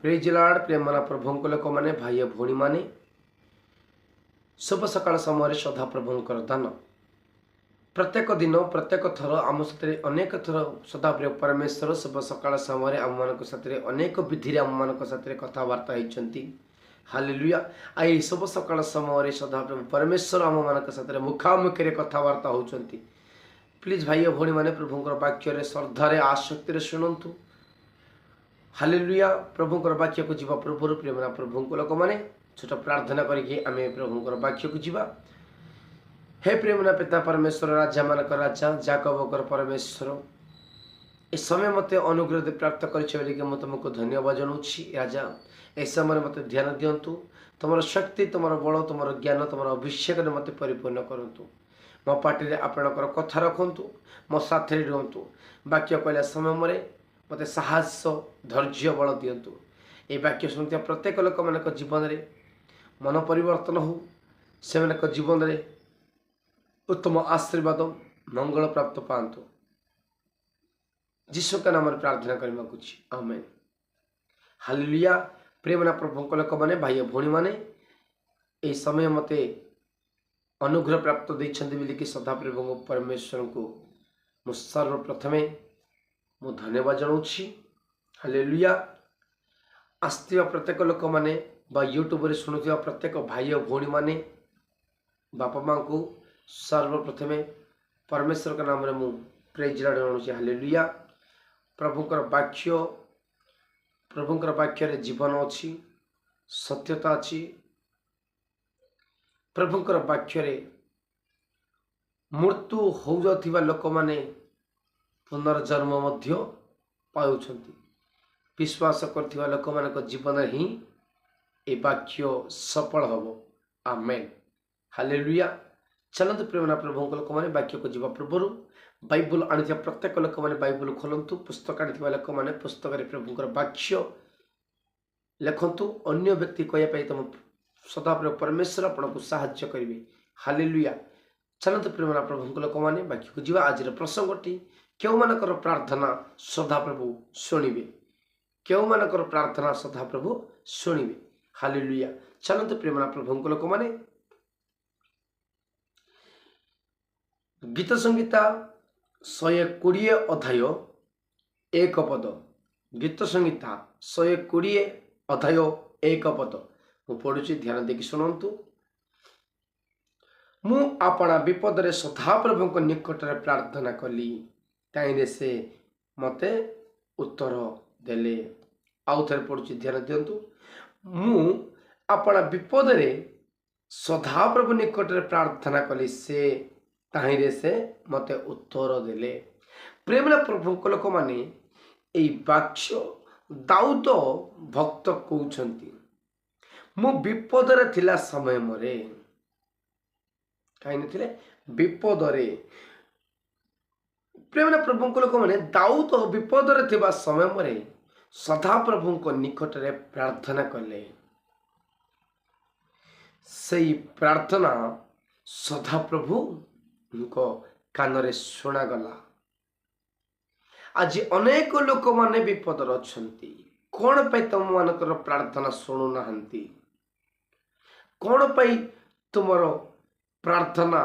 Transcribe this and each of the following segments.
Praise Lord प्रेमना प्रभुंक लोक मैंने भाई भौणी मैंने शुभ सकाळ समय सदा प्रभुंकर दान प्रत्येक दिन प्रत्येक थर आम साथी अनेक थर सदा प्रिय परमेश्वर शुभ सकाळ समय आम मान साथी अनेक विधि आम मान साथी कथबार्ता होती। हालेलुया। आई शुभ सकाळ समय सदा प्रभु परमेश्वर आम मान साथी मुखामुखी कथबार्ता होती। प्लीज भाई भौणी मैंने प्रभुंकर वाक्य श्रद्धार आसक्ति शुणु। हालेलुया। प्रभुंकर वाक्य को जीवा पूर्व प्रेमना प्रभुंक लोक मैंने छोट प्रार्थना करके आम प्रभुंकर वाक्य को जीवा। हे प्रेमना पिता परमेश्वर राजा मानक राजा जाकबकर परमेश्वर ए समय मत अनुग्रह प्राप्त कर तुमको धन्यवाद जनाऊँगी। राजा ए समय मत ध्यान दिंतु तुम शक्ति तुम बल तुम ज्ञान तुम अभिषेक मत परिपूर्ण करूँ। मो पार्टी आपणकर कथा रखु मो साथ रुहतु वाक्य कहला समय मत साहस धैर्य बल दिंतु। ये वाक्य शुणुवा प्रत्येक लोक मान जीवन में मन परिवर्तन हो से जीवन में उत्तम आशीर्वाद मंगल प्राप्त पातु। जीशु का नाम प्रार्थना करने आमेन। हालेलुया। प्रेमना प्रभुंक लोक मैंने भाई भौणी मैंने ये समय मते अनुग्रह प्राप्त देती सदा प्रभु परमेश्वर को मु सर्वप्रथमे मु धन्यवाद जनाऊँगी। हालेलुया। आसवा प्रत्येक लोक मैंने यूट्यूब शुणुवा प्रत्येक भाई भौणी मैंने बापा माँ को सर्वप्रथमे परमेश्वर का नाम मु प्रेज लॉर्ड जनाऊँगी। हालेलुया। प्रभुंकर वाक्य जीवन अच्छी सत्यता अच्छी। प्रभुंकर वाक्य मृत्यु हो जाथिबा लोक माने पुनर्जन्म मध्य पाउछंती। विश्वास करथिबा लोक मान जीवन ही ए वाक्य सफल हबो। आमेन। हालेलुया। चलतु प्रेमना प्रभुंक लोक मैंने वाक्य को जीवा पूर्व बाइबल आनी प्रत्येक लोक मैंने बाइबल खोलतु। पुस्तक आनी लोक मैंने पुस्तक प्रभुंकर वाक्य लिखतु। अन्य व्यक्ति कहवाई तुम सदाप्रिय परमेश्वर आपन को साहाय्य करेंगे। हालेलुया। चलतु प्रेमना प्रभुंक लोक मैंने वाक्य को जीवा। आज प्रसंगटी क्यों मानकर प्रार्थना सदा प्रभु शुणिबे क्यों मानकर प्रार्थना सदा प्रभु शुणिबे। हालेलुया। चलतु प्रेमना प्रभुंक लोक मैंने गीत संगीता 120 अध्याय 1 पद। गीत संगीता 120 अध्याय 1 पद मु पढ़ुची ध्यान देकी शुणु। मु आपणा विपद रे सदा प्रभु को निकट रे प्रार्थना कली ताइने से मते उत्तर देले। आउ थे पढ़ुची ध्यान दिंतु। मु आपणा विपद रे सदा प्रभु निकट रे प्रार्थना कली से ताहिरे से मते उत्तर देले। प्रेमना प्रभु लोक माने एई वाक्य दाऊद भक्त कहउछंती मु विपद रे थिला समय मरे काई नथिले विपद रे। प्रेमना प्रभु लोक माने दाऊद विपद रे थिबा समय मरे सदा प्रभु को निकट रे प्रार्थना कले। सही प्रार्थना सदा प्रभु उनको कान रे सुना गला। आज अनेक लोक माने विपद अच्छी कौन पाई तुम मानकर प्रार्थना शुणु नाहंती कौन पाई तुमर प्रार्थना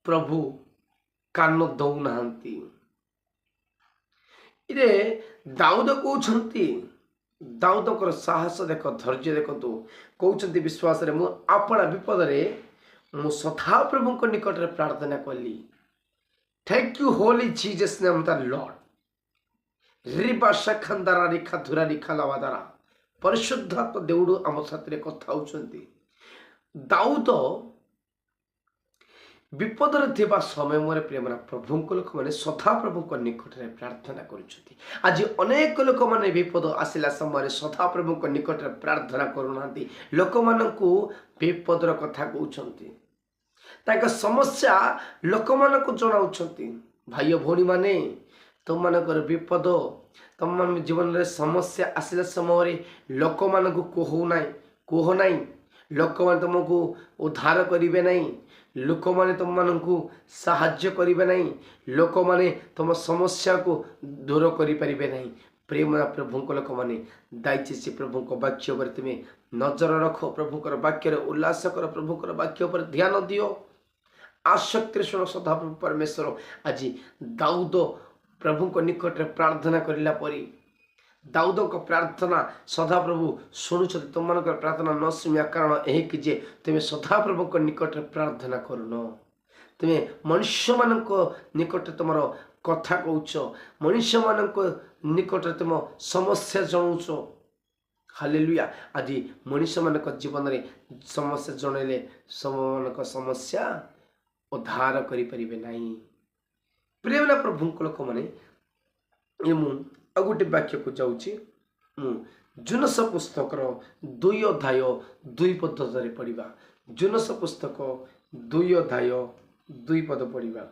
प्रभु कान दौ नाहंती। इरे दाऊद कहउछंती दाऊदकर साहस देख धैर्य देखतु कहउछंती विश्वास रे मु आपणा विपद रे मु सदा प्रभु को निकट रे प्रार्थना कली। Thank you holy Jesus name the Lord. रिबा शखंदरा रिखा धुरा रिखा लवादारा परिशुद्धात्मा देउडु आम साथी कथा होउछंती। दाऊद विपद रे थिबा समय मोरे प्रेमना प्रभु को लोक माने सदा प्रभु को निकट रे प्रार्थना करूछंती। आज अनेक लोक माने विपद आसिला समय सदा प्रभु को निकट रे प्रार्थना करूनांती। लोक मानकू विपदर कथा कहउछंती ताका समस्या लोक मानकू जणाउछंती। भाई भौणी माने तुम मानकर विपद तुम मान जीवन में समस्या आसिला समय लोक मानकू कह नाई लोक मान तुमको उद्धार करिवे नहीं लोक माने तुम मानकू साहाय्य करिवे नहीं लोक माने तुम समस्या को दूर करि परिबे नहीं। प्रेम प्रभु लोक मैंने दायित्व से प्रभु वाक्य पर तुम्हें नजर रख प्रभुकर वाक्य उल्लास कर प्रभुकर वाक्य पर ध्यान दियो आसक्ति शुण सदा प्रभु परमेश्वर आज दाऊद प्रभु को निकट में प्रार्थना करला परी दाऊद को प्रार्थना सदा प्रभु शुणुच तुम प्रार्थना न शुणा कारण यह कि जे तुम्हें सदा प्रभु को निकट में प्रार्थना करुन तुम्हें मनुष्य मान निकट तुम कथा कौच मनुष्य मान निकट तुम समस्या जनाऊच हालेलुया आज मनुष्य मान जीवन में समस्या जनइले मान समस्या उद्धार करें ना प्रेम प्रभु लोक मैंने आ गोटे वाक्य को जाऊँगी जुनस पुस्तक 2 अध्याय 2 पद पढ़ा जुनस पुस्तक 2 अध्याय 2 पद पढ़ा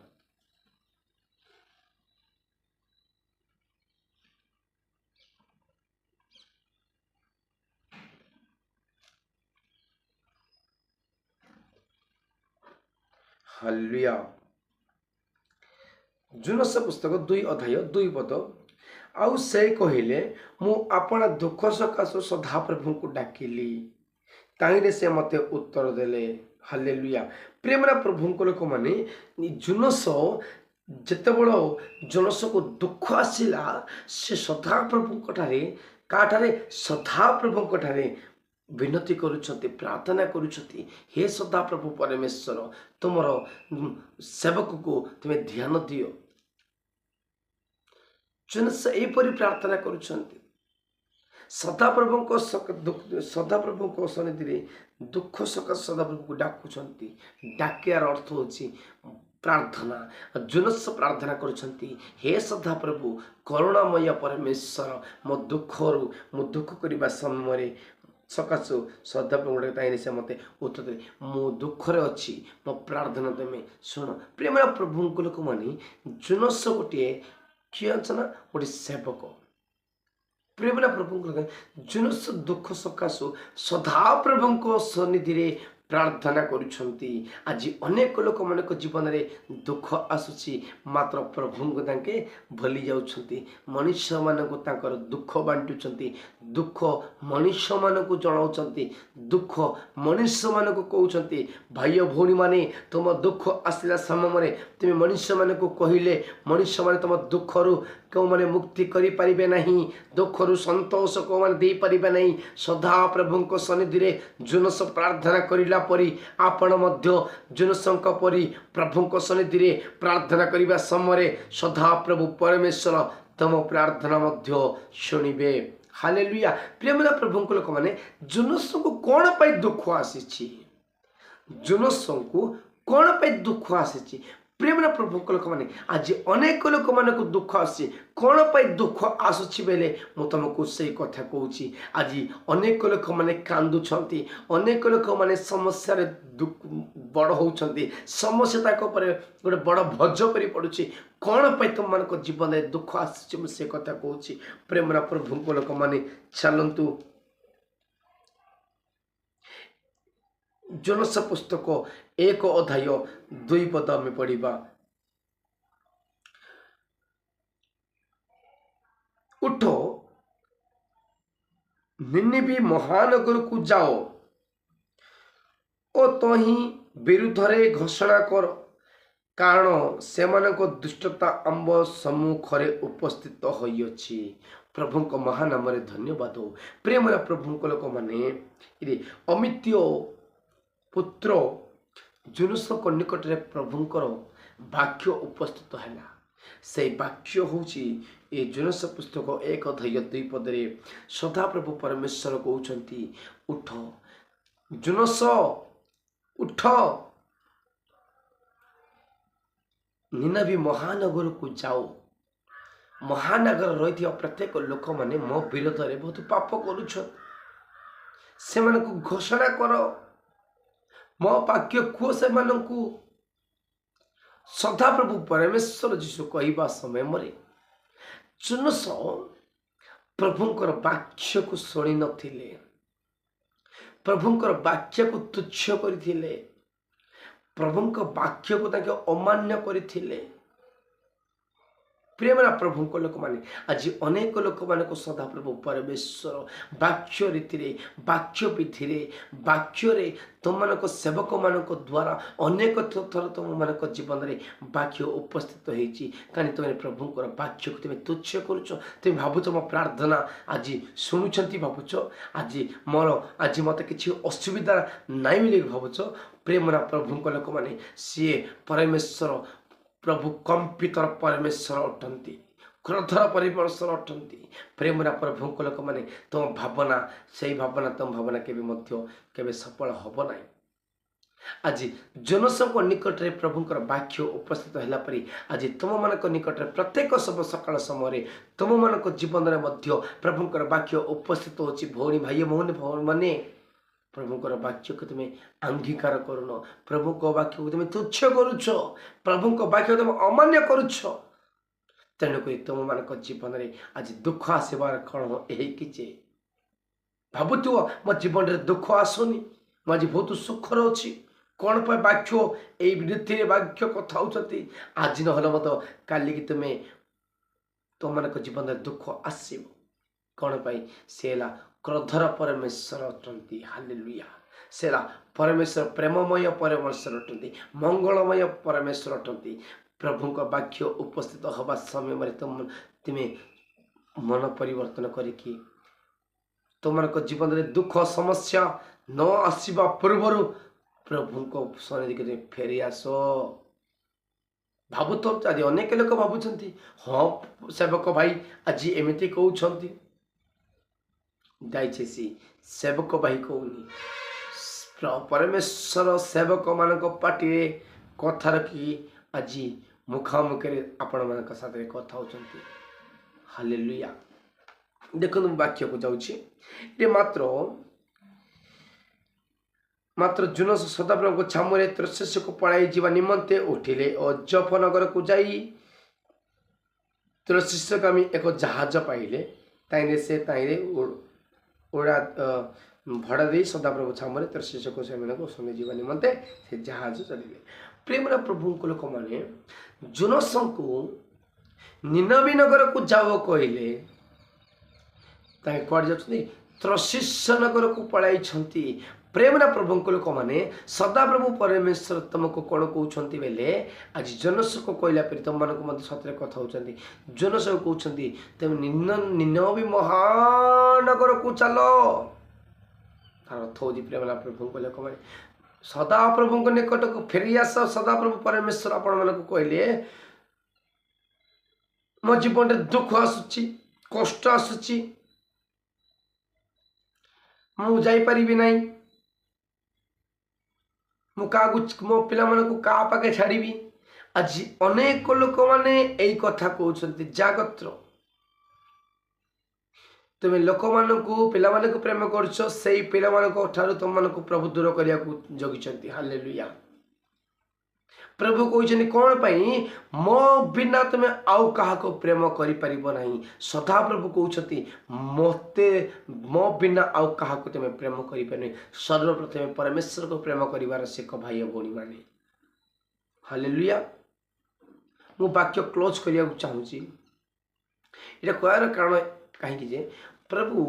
हालेलुया जुनस पुस्तक 2 अध्याय 2 पद आउ से कहले मु अपना दुख सकाश सदा प्रभु को डाकिली ताहिरे से मते उत्तर देले हालेलुया प्रेम प्रभु लोक मैंने जुनस जिते बड़ जुनस को दुख आसला से सदा प्रभु काठारे सदा प्रभु विनती करुछंती प्रार्थना करुछंती हे सदा प्रभु परमेश्वर तुमर सेवक को तुम्हें ध्यान दियो जुनस एपरी प्रार्थना करुछंती सदा प्रभु को सन्निधि दुख सकाश सदा प्रभु को डाकुछंती डाकियार अर्थ होची प्रार्थना जुनस प्रार्थना करुछंती हे सदा प्रभु करुणामय परमेश्वर मो दुख करने समय सकाशु सदा प्रभु से मत उत्तर दे मो दुखरे अच्छी मो प्रार्थना तुम्हें शुण प्रेम प्रभु लोक मानी जुनस गोटे किए ना गोटे सेवक प्रेम प्रभु जुनस दुख सकाशु सदा प्रभु सन्निधि प्रार्थना करुछंती आज अनेक लोक मान जीवन में दुख आसुची मात्र प्रभु को तांके भूली जाउछंती मनुष्य मानक तांकर दुख बांटुछंती दुख मनुष्य मानक जणाउछंती दुख मनुष्य मानक कहउछंती भाई भौणी माने तुम दुख आसला समय तुम मनुष्य मानक कहले मनुष्य माने तुम दुखरु क्यों माने मुक्ति करि परिबे नहीं दुखरु संतोष को माने दे परिबे नहीं सदा प्रभु को सन्निधि रे जुनस प्रार्थना करिला परी आपण मध्य जुनसंक परी प्रभु को सन्निधि रे प्रार्थना करिबा समय सदा प्रभु परमेश्वर तम प्रार्थना मध्य शुणिबे हालेलुया प्रेम प्रभु को लोक माने जुनस को कोन पई दुख आसीछि जुनस को कोन पई दुख आसीछि प्रेम प्रभु लोक मैंने आज अनेक लोक मान दुख आसी कौन पाई दुख आसुची बेले मु तुमको से कथा कहूँ आज अनेक लोक मैंने कांदुंट अनेक लोक मैंने समस्या बड़ होती समस्या तक गोटे बड़ भज कर पड़ुची कौन पाई तुम मान जीवन में दुख आसुची से कथा कहूँ प्रेम प्रभु लोक मैंने चलतु जुनस पुस्तक 1 अध्याय 2 पद में पढ़ा उठ निनिबी महानगर को जाओ ओ तही विरुद्ध रे घोषणा कर कारण से दुष्टता आंब सम्मुखरे उपस्थित होइछि प्रभु को महानाम धन्यवाद हो प्रेम प्रभु लोक माने अमित्य पुत्र जुनस को निकट रे प्रभुंकर वाक्य उपस्थित है से वाक्य हूँ ये जुनस पुस्तक 1 अध्याय 2 पद सदा प्रभु परमेश्वर कहते उठ जुनस उठ निनावी महानगर को जाओ महानगर रही प्रत्येक लोक माने मो विरोध में बहुत पाप करुछ से घोषणा कर मो वाक्य कुह से सदा प्रभु परमेश्वर जीशु कहवा समय मरे जुनस प्रभुंकर वाक्य को शुणी नथिले प्रभुंकर वाक्य को तुच्छ करथिले प्रभुंकर वाक्य को ताके अमान्य करथिले प्रेमरा प्रभु को लोक मैंने आज अनेक लोक मान सदाप्रभु परमेश्वर वाक्य रीति वाक्य विधि वाक्य तुम मान सेवक मान द्वारा अनेक थर तुम मान जीवन में वाक्य उपस्थित होती कहीं तुम प्रभुंर वाक्य को तुम तुच्छ करुच तुम भावुच मो प्रार्थना आज शुणुंट भावुच आज मोर आज मत कि असुविधा नाई बोली भावुच प्रेमरा प्रभु लोक मैंने सी परमेश्वर प्रभु कंपितर परमेश्वर अटंती क्रोधर परमेश्वर अटंती प्रेमरा प्रभु लोक मैंने तुम भावना से भावना तुम भावना केवे सफल हम ना आज जनसंघ निकट में प्रभुंर वाक्य उपस्थित है आज तुम मान निकट में प्रत्येक सब सकाल समय तुम मान जीवन में प्रभुंर वाक्य उपस्थित हो भौणी भाई भौणी भौणी मैंने प्रभुंर वाक्य को तुम्हें अंगीकार करुन प्रभु वाक्य को तुम्हें तुच्छ करुच प्रभु वाक्य तुम अमान्य करुच तेणुक तुम मान जीवन में आज दुख आसबार कौन ये भावुव मो जीवन में दुख आसुनी मुझे बहुत सुखर अच्छी कौन पर वाक्य ये रीति वाक्य कथा होती आज ना मत काली की तुम्हें तुम मान जीवन में दुख आसब कौन पाई से क्रोधर परमेश्वर अटंती हालेलुया सेला परमेश्वर प्रेममय परमेश्वर अटंती मंगलमय परमेश्वर अटंती प्रभु का वाक्य उपस्थित हवा समय में तुम्हें मन परिवर्तन करिकी तुम जीवन में दुख समस्या न आसवा पूर्व प्रभु को सन्निधि फेरी आस भावुत आज अनेक लोक भावुं हाँ सेवक भाई आज एमती कहते दयచేసి सेवक भाई कहूनी परमेश्वर सेवक मान पार्टी कथा रखी आज मुखामुखी आपण मान साथ कथा होती हालेलुया देखो वाक्य को जाऊँगी मात्र जुनस सदाप्रभु को छामुरे त्रशेष को पढ़ाई जीवा निमंते उठिले और जफ नगर को जाई त्रशेषगामी एक जहाज पाइले ताइने से ताइरे उड़ा भड़ा दे सदाप्रभु छामुरे त्रशेष को सुने जीवा निमंते से जहाज चलिए प्रेमरा प्रभु को लोक मैंने जुनस को निनबी नगर को जाओ कहले कौड़ जाती त्रशीष नगर को पढ़ाई प्रेमरा प्रभु को लोक मैंने सदाप्रभु परमेश्वर तुमको कौन कहते बेले आज जनस को कहला पर तुम मानक सतरे कथा होती जनस को कहते तुम निनबी महानगर को चल तार अर्थ हो प्रेमरा प्रभु को लोक मैंने सदाप्रभु निकट को फेरी आस सदाप्रभु परमेश्वर आपण मान कहले मो जीवन में दुख आसुची कष्ट आसुची मु जाइपारि नहीं मो पिला को का पाखे छाड़ी आज अनेक लोक मैंने यही कथा कहते जागत्र तुम्हें लोक मान पिला को प्रेम कर पिला तुम मान प्रभु दूर करने को जगी हालेलुया प्रभु कहते कौन पाई मो बिना तुम्हें आउ क्या प्रेम कर सदा प्रभु कहते मते मो बिना आउ क्या तुम्हें प्रेम कर सर्वप्रथम परमेश्वर को प्रेम कर शिख भाई भौणी माने हालेलुया मु वाक्य क्लोज करने को चाहूँगी ये कहर कारण कहीं प्रभु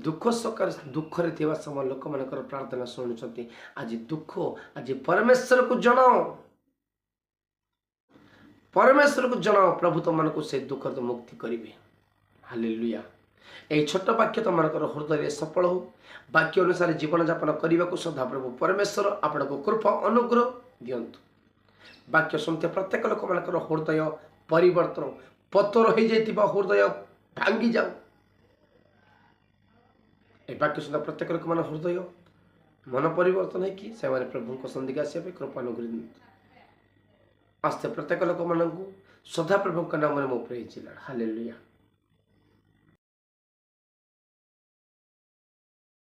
दुख सकार दुखरे थिबा समय लोक मानकर प्रार्थना शुणुंट आज दुख आज परमेश्वर को जनाओ परमेश्वर को जनाओ प्रभु तुम मानक से दुख तो मुक्ति करेंगे हालेलुया यही छोट वाक्य तुम मानकर हृदय सफल हो वाक्य अनुसार जीवन यापन करने को सदा प्रभु परमेश्वर आपण को कृपा अनुग्रह दिंतु वाक्य शुणुते प्रत्येक लोक मानकर हृदय परिवर्तन पतर हो जाइथिबा हृदय भांगी जाओ ए वाक्य सुधा प्रत्येक लोक मान हृदय मन परिवर्तन है कि से प्रभु को संदिग्ध आसपे कृपा अनुग्रह आस्ते प्रत्येक लोक मान सदा प्रभु नाम में मो प्रेज हालेलुया।